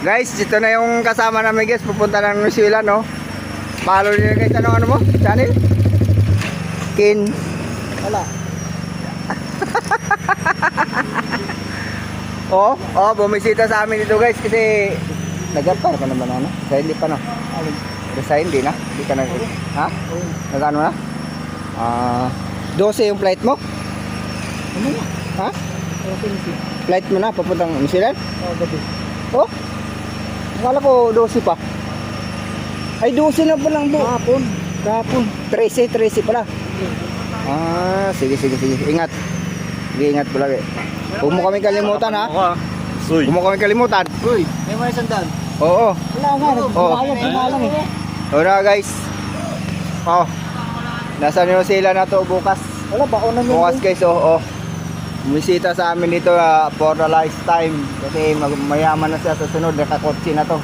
Guys, ito na yung kasama namin guys. Pupunta ng New Zealand, no? Follow nyo guys. Ano mo? Channel? Kin. Wala. Bumisita sa amin dito guys. Kasi nag-apply ka naman ano? Sa hindi pa no? Sa hindi na? Hindi ka nag... Ha? Nag-ano na? 12 yung flight mo? Ano na? Ha? Okay. Flight mo na papuntang New Zealand? Gabi. Oh? Akala ko 12 pa. Ay 12 na pa lang po. Kahapon. 13 pala. Sige. Ingat. Sige, ingat po lagi. Huwag mo kami kalimutan ha. Huwag mo kami kalimutan. Uy, may mga sandal. Oo. Wala nga, nagbabayad eh. Wala guys. Nasa New Zealand na to bukas. Wala, bako na Bukas guys, bumisita sa amin dito for the lifetime. Kasi mayaman na siya sa sunod, nakakotse na to.